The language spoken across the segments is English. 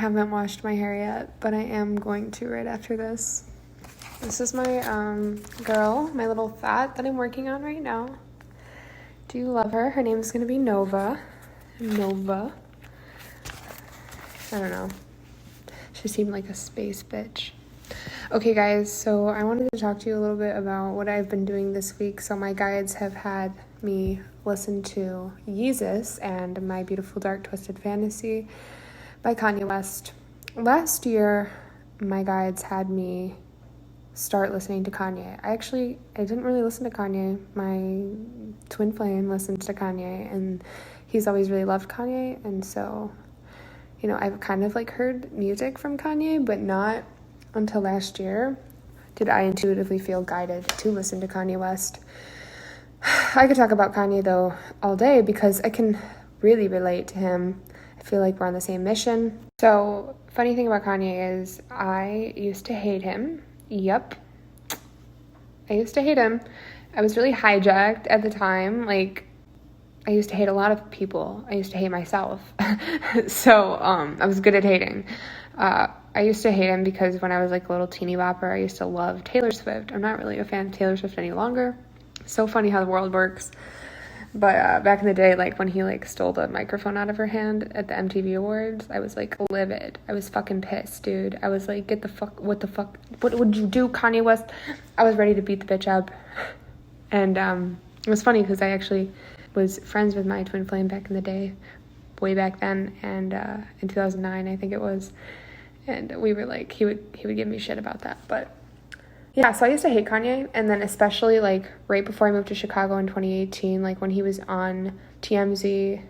I haven't washed my hair yet, but I am going to right after this. This is my girl, my little thought that I'm working on right now. Do you love her? Her name is going to be Nova. Nova. I don't know. She seemed like a space bitch. Okay, guys, so I wanted to talk to you a little bit about what I've been doing this week. So my guides have had me listen to Yeezus and My Beautiful Dark Twisted Fantasy by Kanye West. Last year, my guides had me start listening to Kanye. I didn't really listen to Kanye. My twin flame listens to Kanye, and he's always really loved Kanye, and so, I've kind of heard music from Kanye, but not until last year did I intuitively feel guided to listen to Kanye West. I could talk about Kanye, though, all day because I can really relate to him. I feel like we're on the same mission. So, funny thing about Kanye is I used to hate him. Yep. I used to hate him. I was really hijacked at the time. I used to hate a lot of people. I used to hate myself. So, I was good at hating. I used to hate him because when I was a little teeny bopper, I used to love Taylor Swift. I'm not really a fan of Taylor Swift any longer. So funny how the world works. But back in the day, when he stole the microphone out of her hand at the MTV Awards, I was livid. I was fucking pissed, dude. I was get the fuck, what would you do, Kanye West? I was ready to beat the bitch up. And it was funny because I actually was friends with my twin flame back in the day, way back then, and in 2009, I think it was. And we were he would give me shit about that, but yeah, so I used to hate Kanye, and then especially right before I moved to Chicago in 2018, when he was on TMZ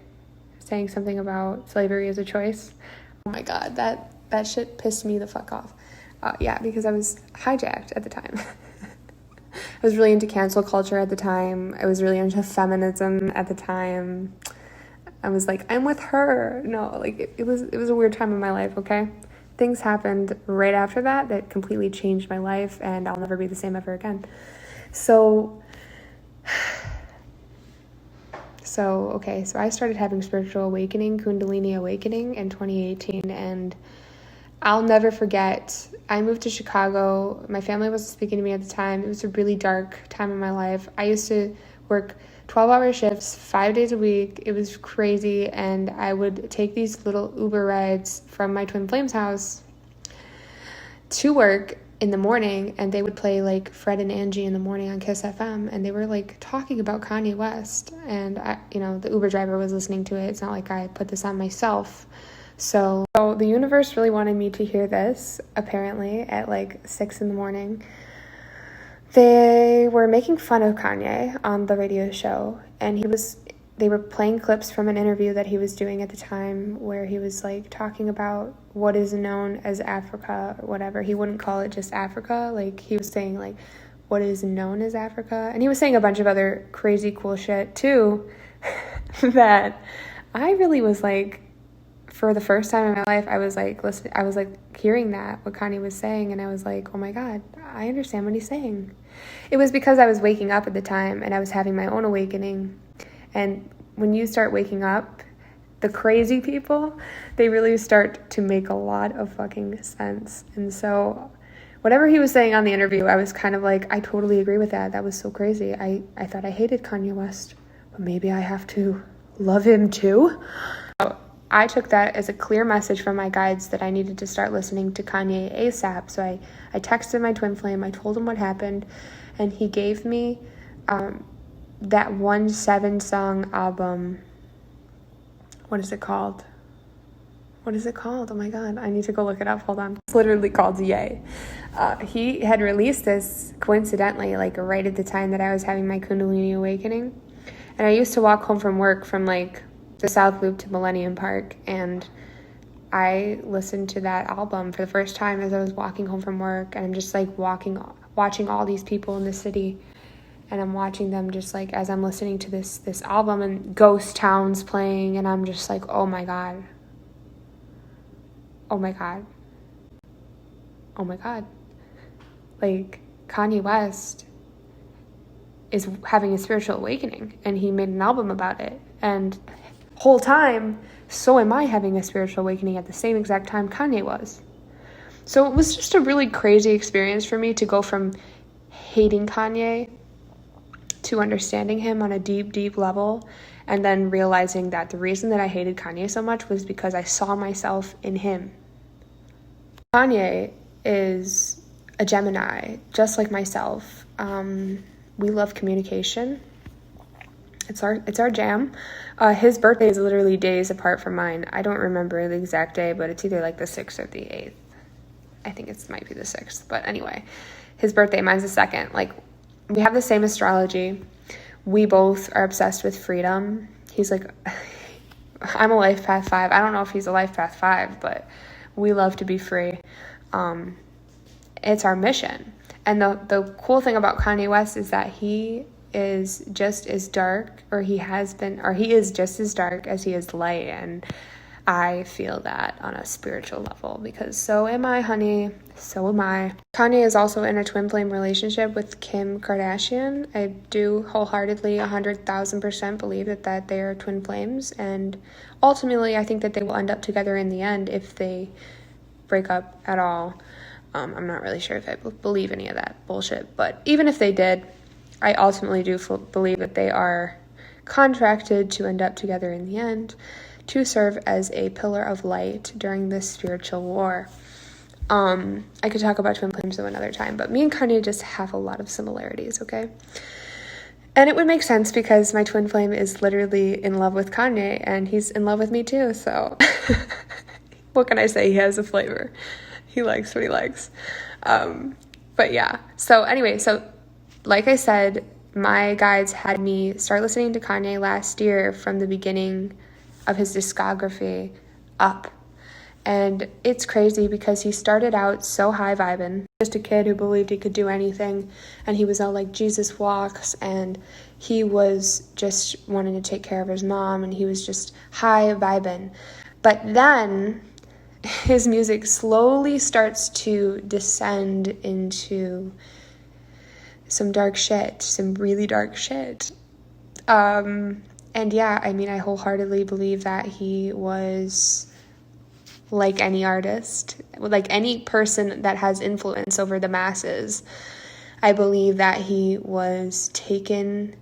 saying something about slavery as a choice. Oh my god, that shit pissed me the fuck off. Yeah, because I was hijacked at the time. I was really into cancel culture at the time. I was really into feminism at the time. I was I'm with her. No, it was a weird time in my life, okay? Things happened right after that completely changed my life, and I'll never be the same ever again. So I started having spiritual awakening, Kundalini awakening in 2018, and I'll never forget, I moved to Chicago. My family wasn't speaking to me at the time. It was a really dark time in my life. I used to work 12-hour shifts, 5 days a week. It was crazy, and I would take these little Uber rides from my twin flame's house to work in the morning, and they would play Fred and Angie in the morning on Kiss FM, and they were talking about Kanye West, and the Uber driver was listening to it. It's not like I put this on myself. So the universe really wanted me to hear this, apparently, at 6 in the morning. They were making fun of Kanye on the radio show, and they were playing clips from an interview that he was doing at the time where he was talking about what is known as Africa or whatever. He wouldn't call it just Africa. He was saying what is known as Africa. And he was saying a bunch of other crazy cool shit too that I really was for the first time in my life, I was listening, I was hearing what Kanye was saying, and I was oh my god, I understand what he's saying. It was because I was waking up at the time, and I was having my own awakening. And when you start waking up, the crazy people, they really start to make a lot of fucking sense. And so whatever he was saying on the interview, I was kind of I totally agree with that. That was so crazy. I thought I hated Kanye West, but maybe I have to love him too. I took that as a clear message from my guides that I needed to start listening to Kanye ASAP. So I texted my twin flame, I told him what happened, and he gave me that 7-song album. What is it called? Oh my god, I need to go look it up. Hold on. It's literally called Yay. He had released this coincidentally, right at the time that I was having my Kundalini awakening. And I used to walk home from work from the South Loop to Millennium Park, and I listened to that album for the first time as I was walking home from work, and I'm just watching all these people in the city, and I'm watching them just as I'm listening to this album, and Ghost Town's playing, and I'm just oh my god, oh my god, oh my god, Kanye West is having a spiritual awakening, and he made an album about it, and whole time, so am I having a spiritual awakening at the same exact time Kanye was. So it was just a really crazy experience for me to go from hating Kanye to understanding him on a deep, deep level, and then realizing that the reason that I hated Kanye so much was because I saw myself in him. Kanye is a Gemini, just like myself. We love communication. It's our jam. His birthday is literally days apart from mine. I don't remember the exact day, but it's either like the 6th or the 8th. I think it might be the 6th. But anyway, his birthday, mine's the 2nd. Like, we have the same astrology. We both are obsessed with freedom. He's like, I'm a life path 5. I don't know if he's a life path 5, but we love to be free. It's our mission. And the cool thing about Kanye West is that he is just as dark, or he is just as dark as he is light. And I feel that on a spiritual level, because so am I, honey. So am I. Kanye is also in a twin flame relationship with Kim Kardashian. I do wholeheartedly 100,000% believe that they are twin flames. And ultimately, I think that they will end up together in the end if they break up at all. I'm not really sure if I believe any of that bullshit. But even if they did, I ultimately do believe that they are contracted to end up together in the end, to serve as a pillar of light during this spiritual war. I could talk about twin flames though another time, but me and Kanye just have a lot of similarities, okay? And it would make sense because my twin flame is literally in love with Kanye, and he's in love with me too, so what can I say? He has a flavor. He likes what he likes. But yeah, so anyway, so like I said, my guides had me start listening to Kanye last year from the beginning of his discography up. And it's crazy because he started out so high vibing, just a kid who believed he could do anything, and he was all like Jesus walks, and he was just wanting to take care of his mom, and he was just high vibing. But then his music slowly starts to descend into some dark shit, some really dark shit. And yeah, I mean, I wholeheartedly believe that he was like any artist, like any person that has influence over the masses. I believe that he was taken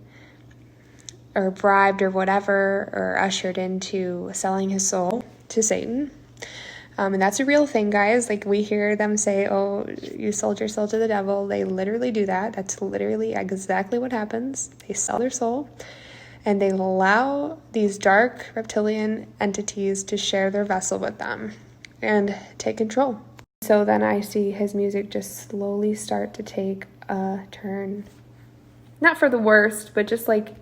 or bribed or whatever, or ushered into selling his soul to Satan. And that's a real thing, guys. Like, we hear them say, oh, you sold your soul to the devil. They literally do that. That's literally exactly what happens. They sell their soul, and they allow these dark reptilian entities to share their vessel with them and take control. So then I see his music just slowly start to take a turn. Not for the worst, but just like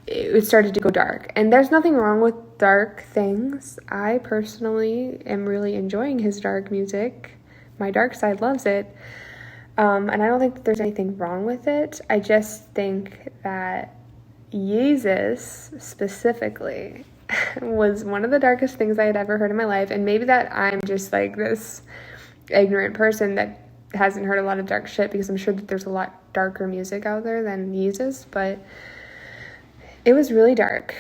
it started to go dark. And there's nothing wrong with dark things. I personally am really enjoying his dark music. My dark side loves it. And I don't think that there's anything wrong with it. I just think that Jesus specifically was one of the darkest things I had ever heard in my life. And maybe that I'm just like this ignorant person that hasn't heard a lot of dark shit, because I'm sure that there's a lot darker music out there than Jesus, but it was really dark.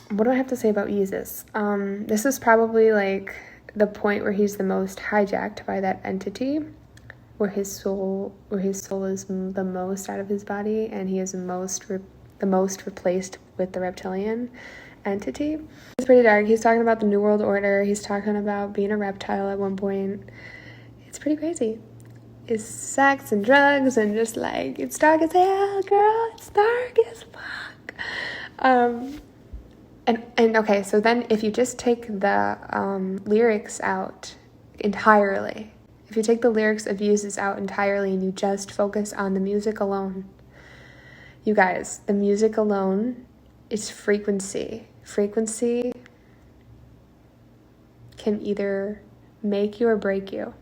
What do I have to say about Jesus? This is probably like the point where he's the most hijacked by that entity, where his soul is the most out of his body, and he is the most replaced with the reptilian entity. It's pretty dark. He's talking about the New World Order. He's talking about being a reptile at one point. It's pretty crazy. It's sex and drugs and just like, it's dark as hell, girl. It's dark as fuck. And okay, so then if you just take the lyrics out entirely, if you take the lyrics of Jesus out entirely and you just focus on the music alone, you guys, the music alone is frequency. Frequency can either make you or break you.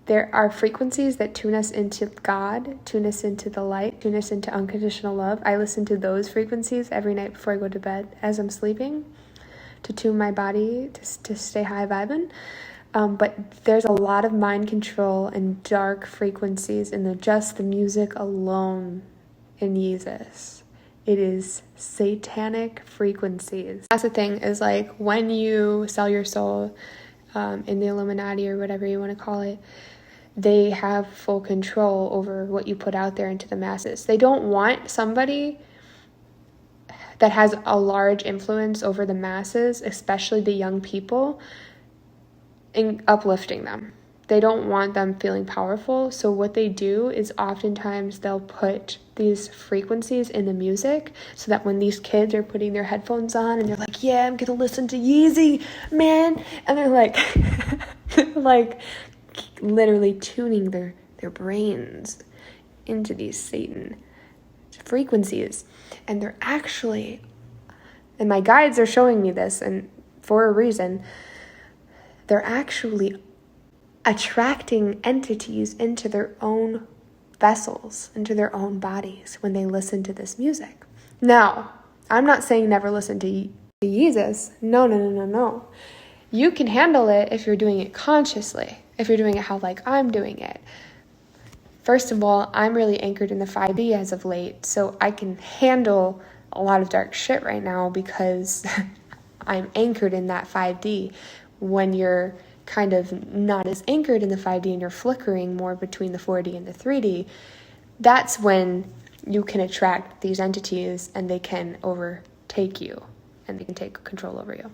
There are frequencies that tune us into God, tune us into the light, tune us into unconditional love. I listen to those frequencies every night before I go to bed as I'm sleeping to tune my body to stay high vibing. But there's a lot of mind control and dark frequencies in just the music alone in Jesus. It is satanic frequencies. That's the thing, is like when you sell your soul in the Illuminati or whatever you want to call it, they have full control over what you put out there into the masses. They don't want somebody that has a large influence over the masses, especially the young people, in uplifting them. They don't want them feeling powerful. So what they do is oftentimes they'll put these frequencies in the music so that when these kids are putting their headphones on and they're like, yeah, I'm gonna listen to Yeezy, man, and they're like like literally tuning their brains into these Satan frequencies. And they're actually, and my guides are showing me this, and for a reason, they're actually attracting entities into their own vessels, into their own bodies when they listen to this music. Now, I'm not saying never listen to Jesus. No. You can handle it if you're doing it consciously, if you're doing it how like I'm doing it. First of all, I'm really anchored in the 5D as of late, so I can handle a lot of dark shit right now because I'm anchored in that 5D. When you're kind of not as anchored in the 5D and you're flickering more between the 4D and the 3D, that's when you can attract these entities and they can overtake you and they can take control over you.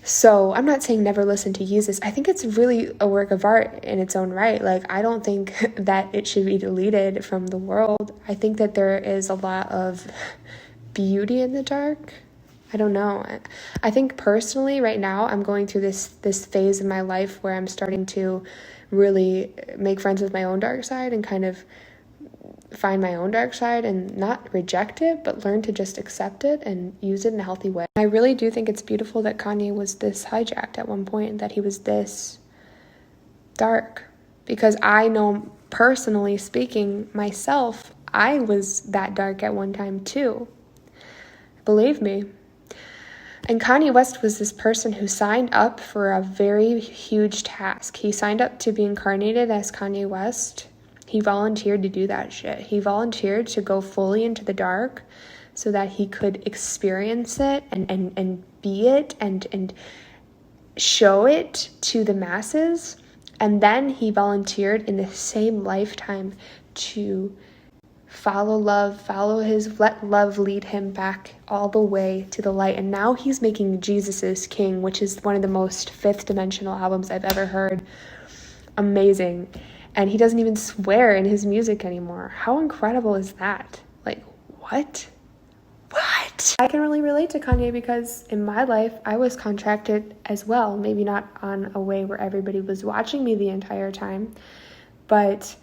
So I'm not saying never listen to Jesus. I think it's really a work of art in its own right. Like, I don't think that it should be deleted from the world. I think that there is a lot of beauty in the dark. I don't know. I think personally right now I'm going through this phase in my life where I'm starting to really make friends with my own dark side and kind of find my own dark side and not reject it, but learn to just accept it and use it in a healthy way. I really do think it's beautiful that Kanye was this hijacked at one point, that he was this dark, because I know, personally speaking, myself, I was that dark at one time too. Believe me. And Kanye West was this person who signed up for a very huge task. He signed up to be incarnated as Kanye West. He volunteered to do that shit. He volunteered to go fully into the dark so that he could experience it and be it and show it to the masses. And then he volunteered in the same lifetime to follow love, let love lead him back all the way to the light. And now he's making Jesus is King, which is one of the most fifth dimensional albums I've ever heard. Amazing. And he doesn't even swear in his music anymore. How incredible is that? Like, what? I can really relate to Kanye because in my life, I was contracted as well. Maybe not on a way where everybody was watching me the entire time, but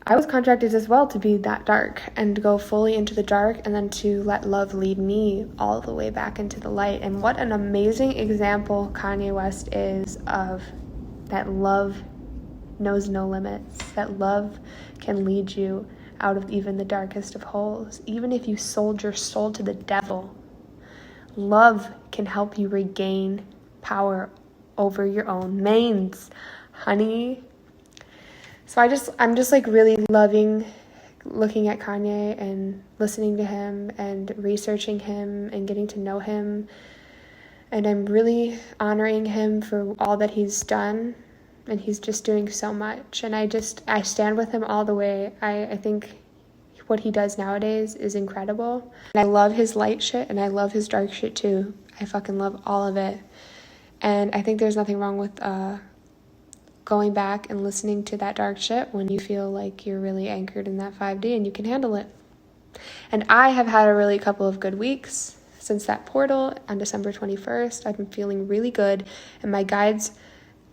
I was contracted as well to be that dark and to go fully into the dark and then to let love lead me all the way back into the light. And what an amazing example Kanye West is of that love knows no limits, that love can lead you out of even the darkest of holes. Even if you sold your soul to the devil, love can help you regain power over your own mains, honey. So I'm just like really loving looking at Kanye and listening to him and researching him and getting to know him. And I'm really honoring him for all that he's done. And he's just doing so much. And I stand with him all the way. I think what he does nowadays is incredible. And I love his light shit and I love his dark shit too. I fucking love all of it. And I think there's nothing wrong with going back and listening to that dark shit when you feel like you're really anchored in that 5D and you can handle it. And I have had a really couple of good weeks since that portal on December 21st. I've been feeling really good, and my guides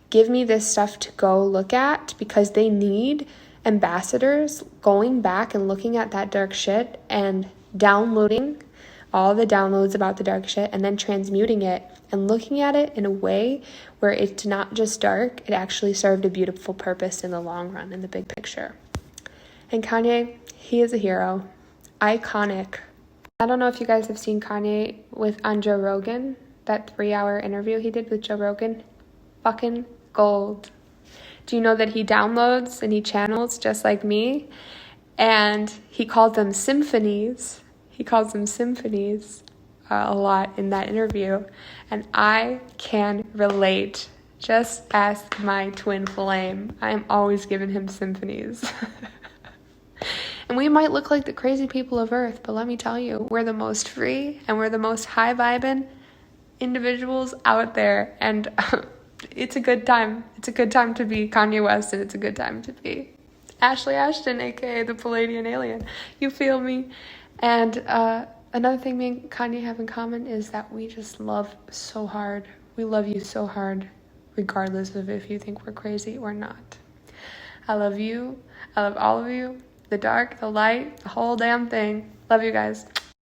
give me this stuff to go look at because they need ambassadors going back and looking at that dark shit and downloading all the downloads about the dark shit and then transmuting it and looking at it in a way where it's not just dark, it actually served a beautiful purpose in the long run, in the big picture. And Kanye, he is a hero. Iconic. I don't know if you guys have seen Kanye on Joe Rogan, that 3-hour interview he did with Joe Rogan. Fucking gold. Do you know that he downloads and he channels just like me? And he called them symphonies. He calls them symphonies a lot in that interview, and I can relate. Just ask my twin flame. I am always giving him symphonies. And we might look like the crazy people of Earth, but let me tell you, we're the most free and we're the most high-vibing individuals out there, and it's a good time. It's a good time to be Kanye West, and it's a good time to be Ashley Ashton, aka the Palladian Alien. You feel me? And another thing me and Kanye have in common is that we just love so hard. We love you so hard, regardless of if you think we're crazy or not. I love you. I love all of you. The dark, the light, the whole damn thing. Love you guys.